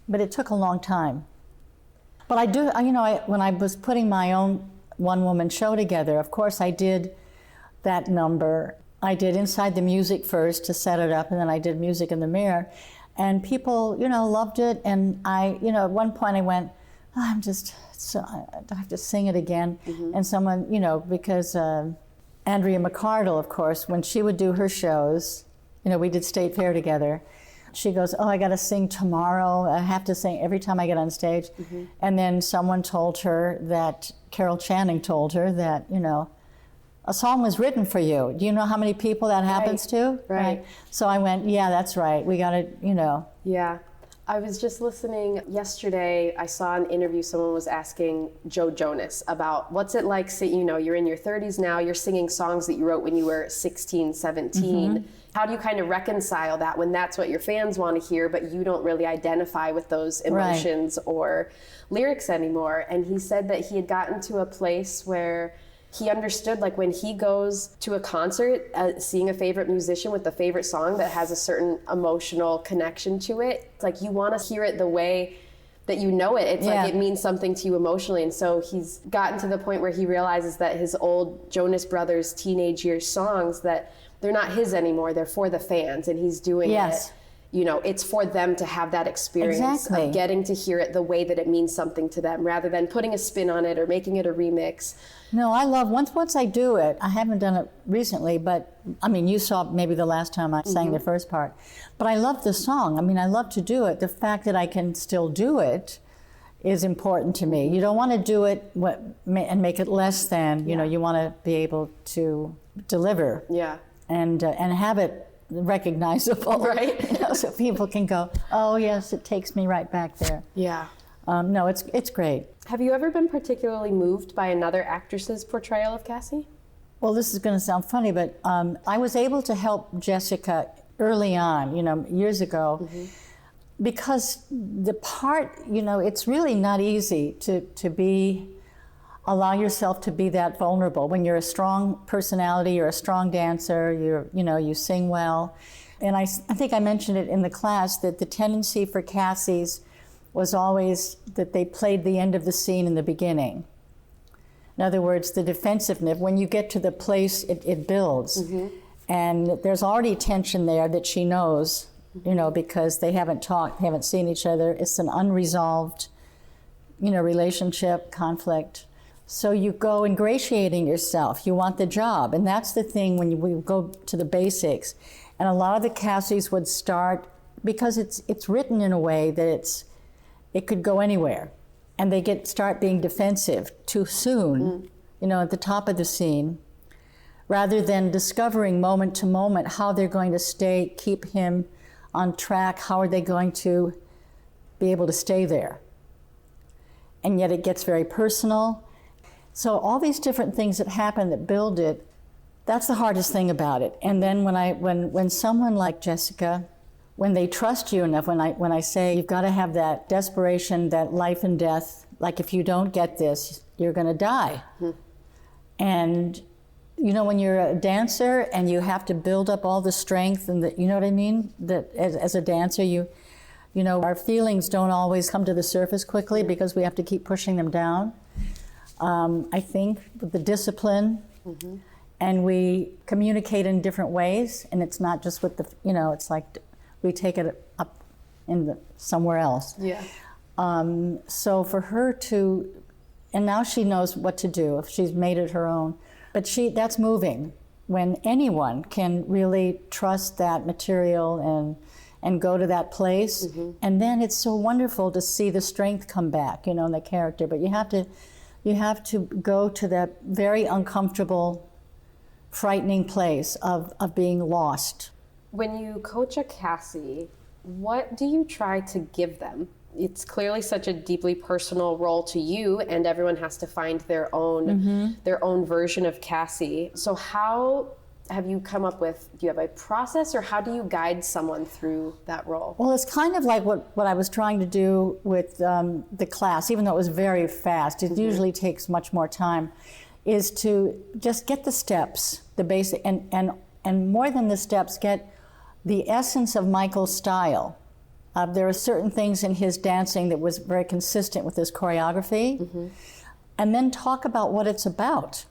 But it took a long time. But I do, when I was putting my own one-woman show together, of course I did that number. I did Inside the Music first to set it up, and then I did Music in the Mirror. And people, loved it. And I, at one point I went, I have to sing it again. And someone, because Andrea McCardle, of course, when she would do her shows, we did State Fair together. She goes, I got to sing tomorrow. I have to sing every time I get on stage. And then someone told her that, Carol Channing told her that, a song was written for you. Do you know how many people that happens to? Right. So I went, yeah, that's right. We got to, Yeah. I was just listening yesterday. I saw an interview. Someone was asking Joe Jonas about what's it like, you're in your 30s now, you're singing songs that you wrote when you were 16, 17. How do you kind of reconcile that when that's what your fans want to hear, but you don't really identify with those emotions or lyrics anymore? And he said that he had gotten to a place where he understood, when he goes to a concert, seeing a favorite musician with a favorite song that has a certain emotional connection to it, it's you want to hear it the way that you know it. It's it means something to you emotionally. And so he's gotten to the point where he realizes that his old Jonas Brothers teenage years songs, that they're not his anymore, they're for the fans, and he's doing it. It's for them to have that experience of getting to hear it the way that it means something to them, rather than putting a spin on it or making it a remix. No, I love, once I do it, I haven't done it recently, but you saw maybe the last time I sang the first part, but I love the song. I love to do it. The fact that I can still do it is important to me. You don't want to do it and make it less than, you want to be able to deliver. Yeah. And have it recognizable, right? So people can go, oh yes, it takes me right back there. Yeah. No, it's great. Have you ever been particularly moved by another actress's portrayal of Cassie? Well, this is going to sound funny, but I was able to help Jessica early on, years ago, because the part, it's really not easy to be allow yourself to be that vulnerable. When you're a strong personality, you're a strong dancer, you sing well. And I think I mentioned it in the class that the tendency for Cassie's was always that they played the end of the scene in the beginning. In other words, the defensiveness, when you get to the place, it builds. Mm-hmm. And there's already tension there that she knows, because they haven't talked, haven't seen each other. It's an unresolved, relationship, conflict. So you go ingratiating yourself. You want the job. And that's the thing when we go to the basics. And a lot of the Cassies would start, because it's written in a way that it could go anywhere. And they start being defensive too soon, at the top of the scene, rather than discovering moment to moment how they're going to keep him on track, how are they going to be able to stay there. And yet it gets very personal. So all these different things that happen that build it, that's the hardest thing about it. And then when someone like Jessica, when they trust you enough, when I say you've got to have that desperation, that life and death, like if you don't get this, you're going to die. Mm-hmm. And when you're a dancer and you have to build up all the strength and you know what I mean? That as a dancer, our feelings don't always come to the surface quickly because we have to keep pushing them down. I think with the discipline, mm-hmm. and we communicate in different ways, and it's not just with it's like we take it up somewhere else. Yeah. So for her and now she knows what to do if she's made it her own. But that's moving when anyone can really trust that material and go to that place. Mm-hmm. And then it's so wonderful to see the strength come back, in the character. But you have to go to that very uncomfortable, frightening place of being lost. When you coach a Cassie, what do you try to give them? It's clearly such a deeply personal role to you, and everyone has to find their own version of Cassie. So how have you come up with, do you have a process, or how do you guide someone through that role? Well, it's kind of like what I was trying to do with the class, even though it was very fast. It mm-hmm. usually takes much more time, is to just get the steps, the basic, and more than the steps, get the essence of Michael's style. There are certain things in his dancing that was very consistent with his choreography. Mm-hmm. And then talk about what it's about,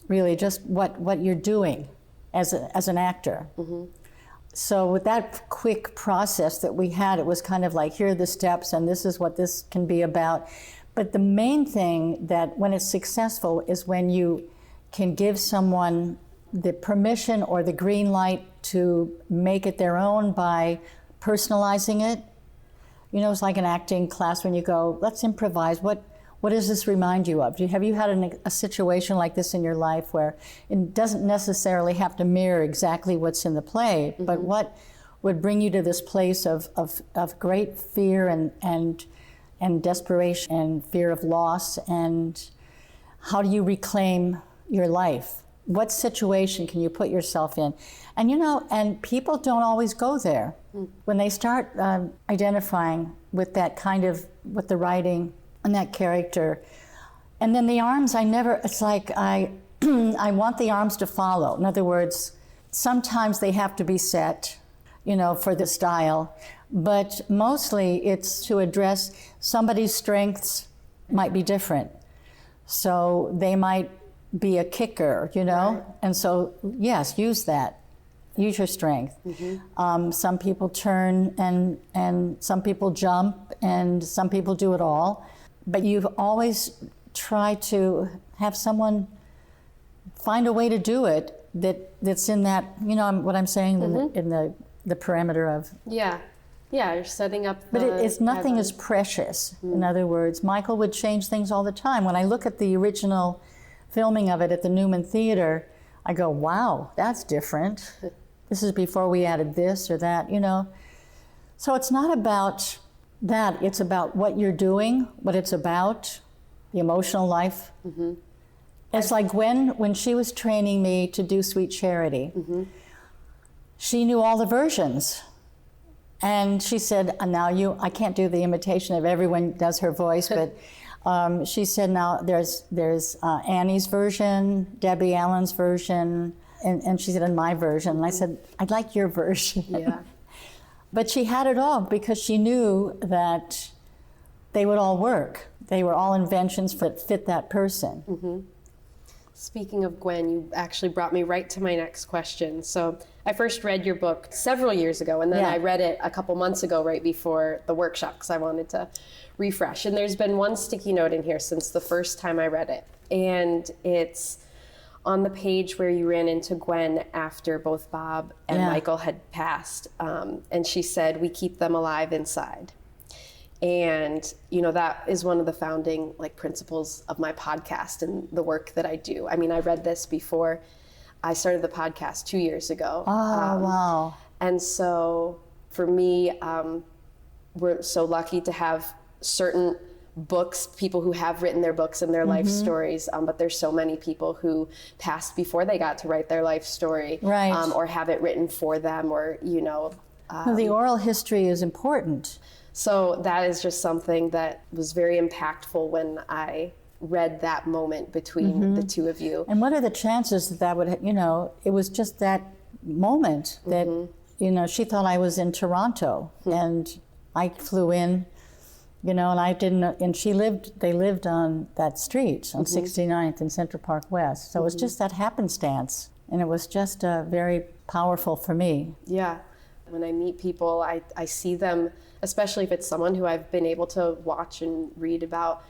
really, just what you're doing as an actor. Mm-hmm. So with that quick process that we had, it was kind of like, here are the steps, and this is what this can be about. But the main thing that when it's successful is when you can give someone the permission or the green light to make it their own by personalizing it. It's like an acting class when you go, let's improvise. What does this remind you of? Have you had a situation like this in your life where it doesn't necessarily have to mirror exactly what's in the play, mm-hmm. but what would bring you to this place of great fear and desperation and fear of loss, and how do you reclaim your life? What situation can you put yourself in? And and people don't always go there. When they start identifying with that with the writing and that character. And then the arms, it's like I want the arms to follow. In other words, sometimes they have to be set, for the style, but mostly it's to address somebody's strengths might be different. So they might be a kicker, right. And so, yes, use that. Use your strength. Mm-hmm. Some people turn and some people jump and some people do it all. But you've always tried to have someone find a way to do it that's in that, what I'm saying, mm-hmm. in the parameter of... Yeah, you're setting up But it's nothing is precious. Mm. In other words, Michael would change things all the time. When I look at the original filming of it at the Newman Theater, I go, wow, that's different. This is before we added this or that, So it's not about that. It's about what you're doing, what it's about, the emotional life. Mm-hmm. It's like when she was training me to do Sweet Charity, mm-hmm. she knew all the versions. And she said, now I can't do the imitation of everyone does her voice, but She said, now there's Annie's version, Debbie Allen's version, and she said, and my version. And I said, I'd like your version. Yeah. But she had it all because she knew that they would all work. They were all inventions that fit that person. Mm-hmm. Speaking of Gwen, you actually brought me right to my next question. So I first read your book several years ago, and then I read it a couple months ago right before the workshop because I wanted to refresh. And there's been one sticky note in here since the first time I read it. And it's on the page where you ran into Gwen after both Bob and Michael had passed. And she said, "We keep them alive inside." And, you know, that is one of the founding principles of my podcast and the work that I do. I mean, I read this before I started the podcast 2 years ago. Oh, wow. And so for me, we're so lucky to have certain books, people who have written their books and their life stories, but there's so many people who passed before they got to write their life story, right. Or have it written for them, or, you know. The oral history is important. So that is just something that was very impactful when I read that moment between the two of you. And what are the chances that would, you know, it was just that moment that, you know, she thought I was in Toronto and I flew in, you know, and I didn't, and they lived on that street on 69th in Central Park West. So it was just that happenstance. And it was just very powerful for me. Yeah. When I meet people, I see them, especially if it's someone who I've been able to watch and read about,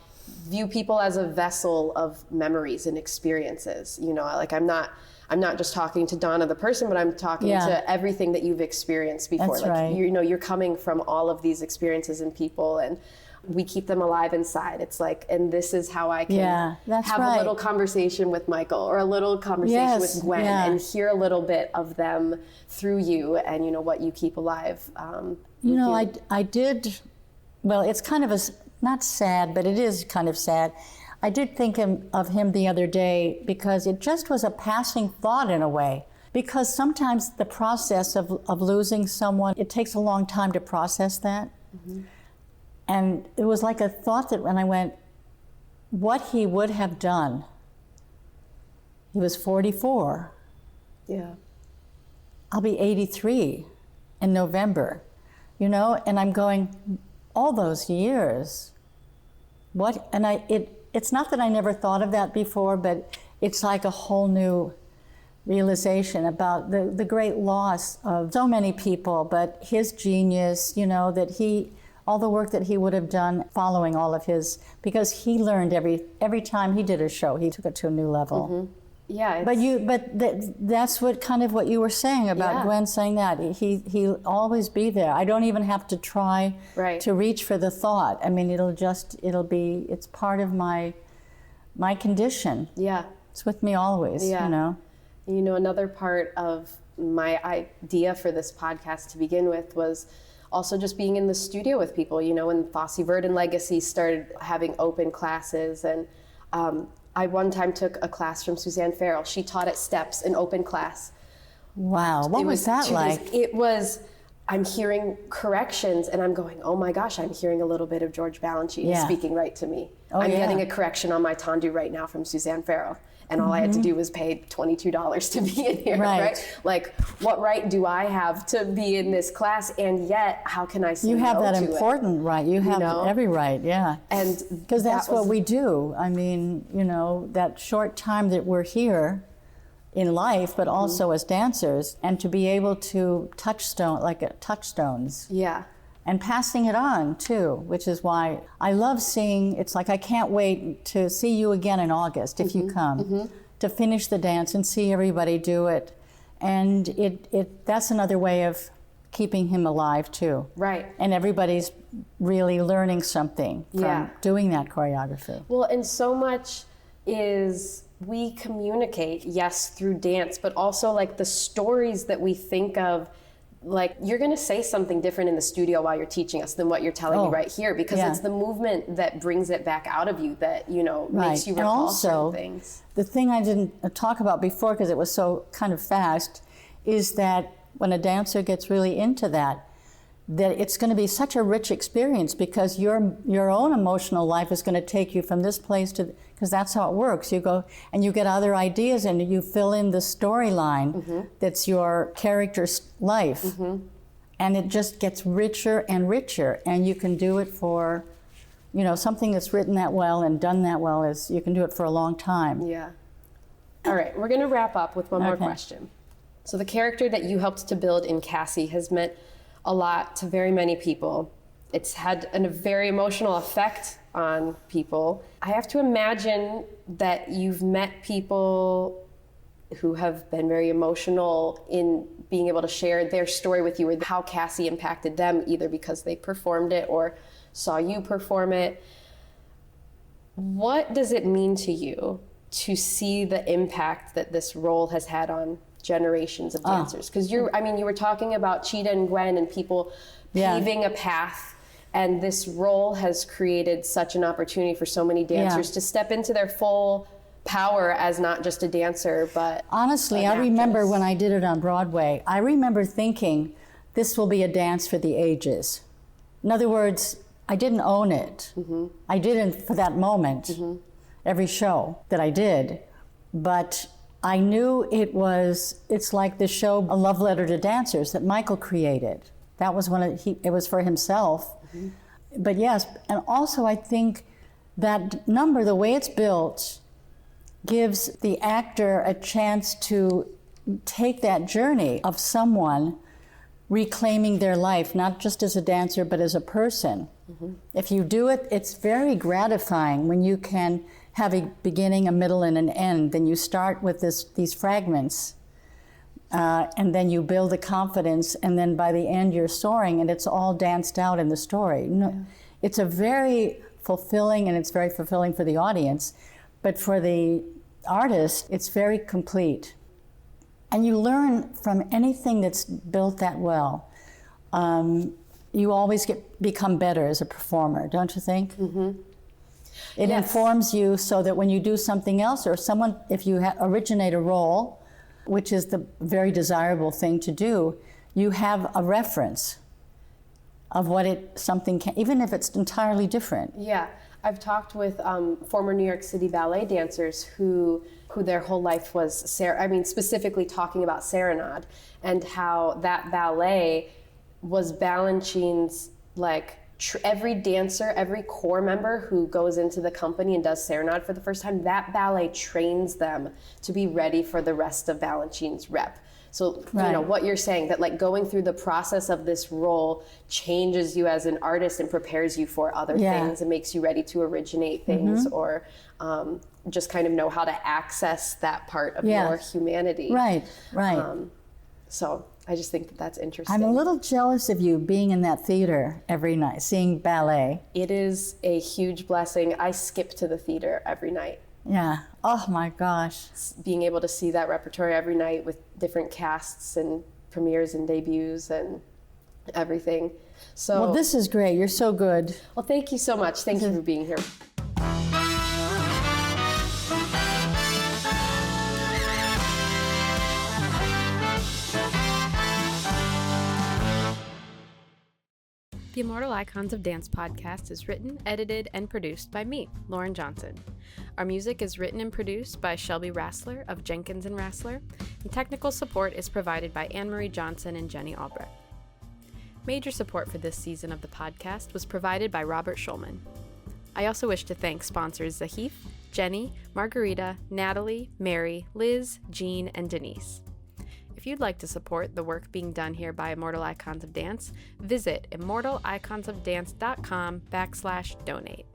view people as a vessel of memories and experiences. You know, like I'm not just talking to Donna the person, but I'm talking to everything that you've experienced before. That's right. You know, you're coming from all of these experiences and people, and we keep them alive inside. It's like, and this is how I can have a little conversation with Michael or a little conversation with Gwen and hear a little bit of them through you and, you know, what you keep alive. You know, I did, well, it's kind of not sad, but it is kind of sad. I did think of him the other day because it just was a passing thought in a way. Because sometimes the process of losing someone, it takes a long time to process that. And it was like a thought that when I went, what he would have done. He was 44. Yeah. I'll be 83 in November, you know, and I'm going, all those years, what, and it's not that I never thought of that before, but it's like a whole new realization about the great loss of so many people, but his genius, you know, that all the work that he would have done following all of his, because he learned every time he did a show, he took it to a new level. Yeah. But that's what you were saying about Gwen saying that. He'll always be there. I don't even have to try to reach for the thought. I mean, it's part of my condition. Yeah. It's with me always, you know. You know, another part of my idea for this podcast to begin with was also just being in the studio with people. You know, when Fosse Verdon Legacy started having open classes, and I one time took a class from Suzanne Farrell. She taught at Steps, an open class. Wow, what was that like? It was, I'm hearing corrections and I'm going, oh my gosh, I'm hearing a little bit of George Balanchine speaking right to me. I'm getting a correction on my tendu right now from Suzanne Farrell. And all I had to do was pay $22 to be in here, right? Like, what right do I have to be in this class? And yet, how can I say no to it? You have that important right. You have every right, And because that's what we do. I mean, you know, that short time that we're here in life, but also as dancers, and to be able to touchstones. Yeah. And passing it on too, which is why I love seeing, it's like I can't wait to see you again in August if you come, to finish the dance and see everybody do it. And that's another way of keeping him alive too. Right. And everybody's really learning something from doing that choreography. Well, and so much is we communicate, yes, through dance, but also like the stories that we think of. Like, you're going to say something different in the studio while you're teaching us than what you're telling me right here, because it's the movement that brings it back out of you that, you know, makes you recall certain things. The thing I didn't talk about before, because it was so kind of fast, is that when a dancer gets really into that, that it's going to be such a rich experience, because your own emotional life is going to take you from this place to, because that's how it works. You go and you get other ideas and you fill in the storyline that's your character's life. And it just gets richer and richer, and you can do it for, you know, something that's written that well and done that well, is you can do it for a long time. Yeah. All right, we're going to wrap up with one more question. So the character that you helped to build in Cassie has meant a lot to very many people. It's had a very emotional effect on people. I have to imagine that you've met people who have been very emotional in being able to share their story with you, or how Cassie impacted them, either because they performed it or saw you perform it. What does it mean to you to see the impact that this role has had on generations of dancers? Because you were talking about Cheetah and Gwen and people paving a path, and this role has created such an opportunity for so many dancers to step into their full power as not just a dancer, but honestly, I remember when I did it on Broadway, I remember thinking, this will be a dance for the ages. In other words, I didn't own it. I didn't for that moment, every show that I did, but I knew it's like the show A Love Letter to Dancers that Michael created. That was it was for himself. But yes, and also I think that number, the way it's built, gives the actor a chance to take that journey of someone reclaiming their life, not just as a dancer, but as a person. If you do it, it's very gratifying when you can have a beginning, a middle, and an end. Then you start with these fragments, and then you build the confidence, and then by the end you're soaring, and it's all danced out in the story. It's a very fulfilling, and it's very fulfilling for the audience, but for the artist, it's very complete. And you learn from anything that's built that well. You always become better as a performer, don't you think? It informs you so that when you do something else, or if you originate a role, which is the very desirable thing to do, you have a reference of what something can, even if it's entirely different. Yeah, I've talked with former New York City ballet dancers who their whole life was, specifically talking about Serenade, and how that ballet was Balanchine's, every dancer, every corps member who goes into the company and does Serenade for the first time, that ballet trains them to be ready for the rest of Balanchine's rep. So, you know, what you're saying, that going through the process of this role changes you as an artist and prepares you for other things and makes you ready to originate things, or just kind of know how to access that part of your humanity. Right. So I just think that's interesting. I'm a little jealous of you being in that theater every night, seeing ballet. It is a huge blessing. I skip to the theater every night. Yeah. Oh my gosh. Being able to see that repertoire every night with different casts and premieres and debuts and everything. So, well, this is great. You're so good. Well, thank you so much. Thank you for being here. The Immortal Icons of Dance podcast is written, edited, and produced by me, Lauren Johnson. Our music is written and produced by Shelby Rassler of Jenkins & Rassler, and technical support is provided by Anne-Marie Johnson and Jenny Albrecht. Major support for this season of the podcast was provided by Robert Schulman. I also wish to thank sponsors Zahif, Jenny, Margarita, Natalie, Mary, Liz, Jean, and Denise. If you'd like to support the work being done here by Immortal Icons of Dance, visit immortaliconsofdance.com/donate.